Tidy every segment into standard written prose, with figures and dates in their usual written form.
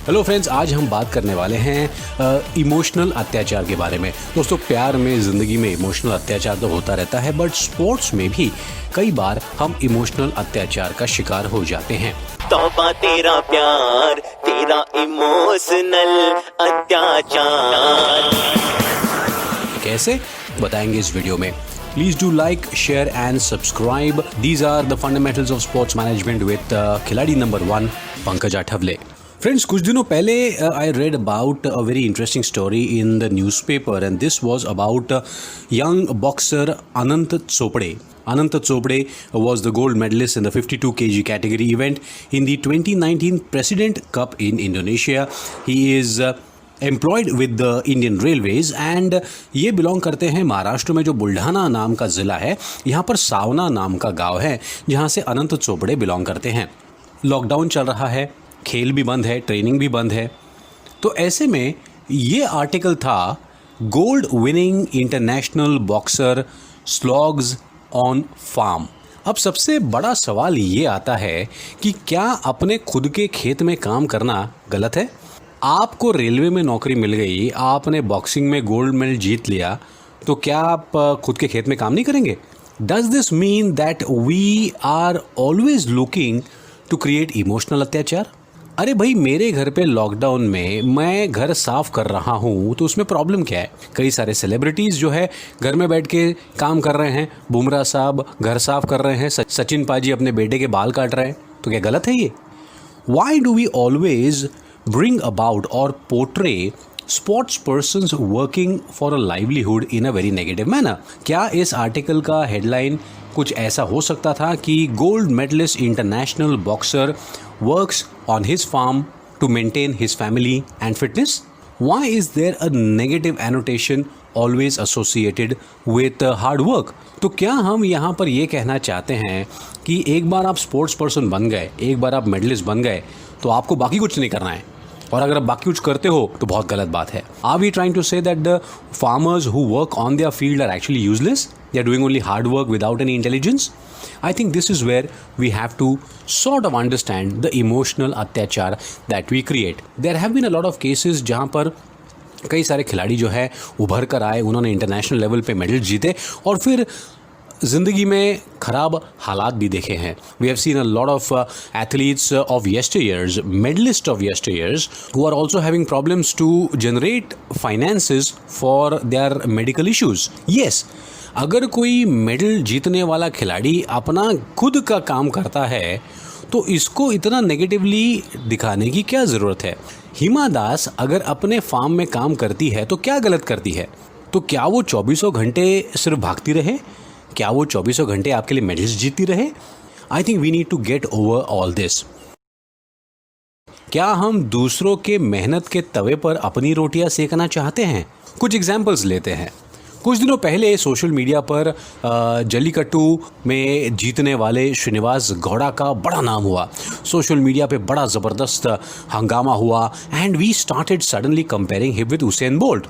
Hello friends, आज हम बात करने वाले हैं इमोशनल अत्याचार के बारे में। दोस्तों, प्यार में, ज़िंदगी में इमोशनल अत्याचार तो होता रहता है, बट स्पोर्ट्स में भी कई बार हम इमोशनल अत्याचार का शिकार हो जाते हैं। तौबा तेरा प्यार, तेरा इमोशनल अत्याचार। कैसे बताएंगे इस वीडियो में। Please do like, share and subscribe. These are the fundamentals of sports management with खिलाड़ी नंबर 1 पंकज आठवले। फ्रेंड्स, कुछ दिनों पहले I read about a very interesting story in the newspaper, and this was about young boxer Anant Chopde. Anant Chopde was the gold medalist in the 52 kg category event in the 2019 President Cup in Indonesia. He is employed with the Indian railways and ये belong करते हैं महाराष्ट्र में, जो बुल्ढाना नाम का ज़िला है। यहाँ पर सावना नाम का गांव है जहाँ से अनंत चोपड़े बिलोंग करते हैं। लॉकडाउन चल रहा है, खेल भी बंद है, ट्रेनिंग भी बंद है। तो ऐसे में ये आर्टिकल था, gold winning international boxer slogs on farm. अब सबसे बड़ा सवाल ये आता है कि क्या अपने खुद के खेत में काम करना गलत है? आपको रेलवे में नौकरी मिल गई, आपने बॉक्सिंग में गोल्ड मेडल जीत लिया, तो क्या आप खुद के खेत में काम नहीं करेंगे? Does this mean that we are always looking to create emotional अत्याचार? अरे भाई, मेरे घर पे लॉकडाउन में मैं घर साफ कर रहा हूँ, तो उसमें प्रॉब्लम क्या है? कई सारे सेलिब्रिटीज़ जो है घर में बैठ के काम कर रहे हैं। बुमराह साहब घर साफ कर रहे हैं, सचिन पाजी अपने बेटे के बाल काट रहे हैं, तो क्या गलत है ये? Why do we always bring about or portray sports persons working for a livelihood in a very negative manner? क्या इस आर्टिकल का हेडलाइन कुछ ऐसा हो सकता था कि gold medalist international boxer works on his form to maintain his family and fitness? Why is there a negative annotation always associated with hard work? तो क्या हम यहाँ पर ये कहना चाहते हैं कि एक बार आप स्पोर्ट्स पर्सन बन गए, एक बार आप मेडलिस्ट बन गए, तो आपको बाकी कुछ नहीं करना है, और अगर आप बाकी कुछ करते हो तो बहुत गलत बात है? Are we trying to say that the farmers who work on their field are actually useless? They are doing only hard work without any intelligence? I think this is where we have to sort of understand the emotional अत्याचार that we create. There have been a lot of cases जहाँ पर कई सारे खिलाड़ी जो है उभर कर आए, उन्होंने इंटरनेशनल लेवल पे मेडल जीते और फिर ज़िंदगी में ख़राब हालात भी देखे हैं। We have seen a lot of athletes of yesteryears, medalists of yesteryears, who are also having problems to generate finances for their medical issues. Yes, अगर कोई मेडल जीतने वाला खिलाड़ी अपना खुद का काम करता है, तो इसको इतना नेगेटिवली दिखाने की क्या ज़रूरत है? हिमा दास अगर अपने फार्म में काम करती है तो क्या गलत करती है? तो क्या वो 24 घंटे सिर्फ भागती रहे? क्या वो 24 घंटे आपके लिए मेडल्स जीतती रहे? I think we need to get over all this. क्या हम दूसरों के मेहनत के तवे पर अपनी रोटियां सेकना चाहते हैं? कुछ एग्जाम्पल्स लेते हैं। कुछ दिनों पहले सोशल मीडिया पर जल्लीकट्टू में जीतने वाले श्रीनिवास गौड़ा का बड़ा नाम हुआ। सोशल मीडिया पे बड़ा ज़बरदस्त हंगामा हुआ and we started suddenly comparing him with Usain Bolt.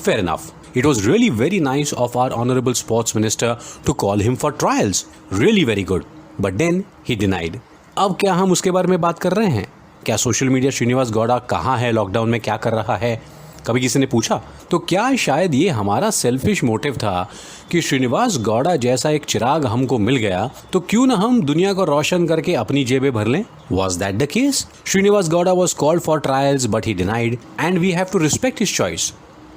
Fair enough. It was really very nice of our honorable sports minister to call him for trials. Really very good. But then he denied. अब क्या हम उसके बारे में बात कर रहे हैं? क्या सोशल मीडिया श्रीनिवास गौड़ा कहाँ है, लॉकडाउन में क्या कर रहा है, कभी किसी ने पूछा? तो क्या शायद ये हमारा सेल्फिश मोटिव था कि श्रीनिवास गौड़ा जैसा एक चिराग हमको मिल गया, तो क्यों ना हम दुनिया को रोशन करके अपनी जेबें भर लें? Was that the case? Srinivas Gowda was called for trials but he denied and we have to respect his choice.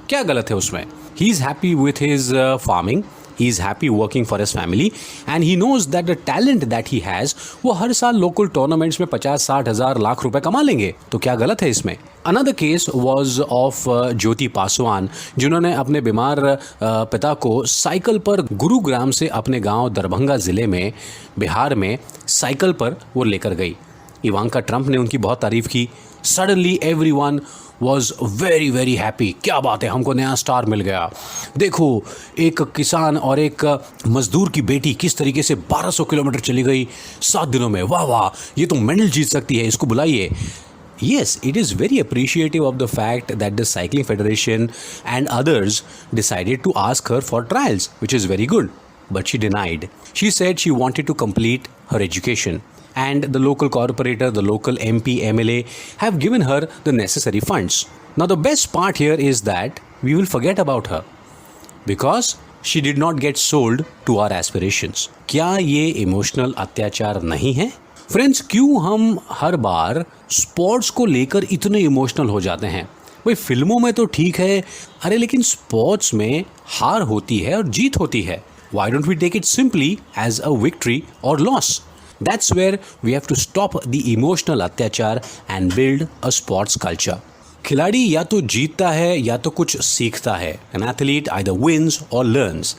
क्या गलत है उसमें? He is happy with his farming, he is happy working for his family and he knows that the talent that he has, वो हर साल local tournaments में 50-60 हज़ार लाख रुपए कमा लेंगे, तो क्या गलत है इसमें? Another case was of Jyoti Paswan, जिन्होंने अपने बीमार पिता को साइकिल पर गुरुग्राम से अपने गांव दरभंगा ज़िले में बिहार में साइकिल पर वो लेकर गई। इवांका ट्रंप ने उनकी बहुत तारीफ़ की। Suddenly everyone was very very happy. क्या बात है, हमको नया स्टार मिल गया। देखो, एक किसान और एक मजदूर की बेटी किस तरीके से 1200 किलोमीटर चली गई 7 दिनों में। वाह वाह, ये तो मेडल जीत सकती है, इसको बुलाइए। Yes, it is very appreciative of the fact that the Cycling Federation and others decided to ask her for trials, which is very good. But she denied. She said she wanted to complete her education. and the local corporator, the local MP, MLA have given her the necessary funds. Now the best part here is that we will forget about her because she did not get sold to our aspirations. क्या ये emotional अत्याचार नहीं है? Friends, क्यों हम हर बार sports को लेकर इतने इमोशनल हो जाते हैं? भाई फिल्मों में तो ठीक है, अरे लेकिन स्पोर्ट्स में हार होती है और जीत होती है. Why don't we take it simply as a victory or loss? That's where we have to stop the emotional अत्याचार and build a sports culture. खिलाड़ी या तो जीतता है या तो कुछ सीखता है. An athlete either wins or learns.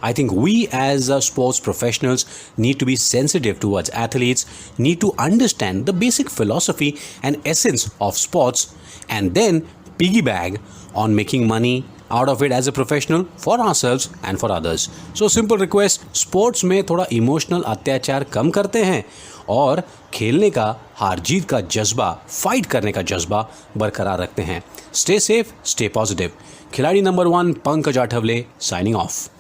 I think we as sports professionals need to be sensitive towards athletes, need to understand the basic philosophy and essence of sports, and then piggyback on making money out of it as a professional for ourselves and for others. So simple request, sports में थोड़ा emotional अत्याचार कम करते हैं और खेलने का, हार जीत का जज्बा, फाइट करने का जज्बा बरकरार रखते हैं. Stay safe, stay positive. खिलाड़ी number 1 Pankaj Athawale signing of.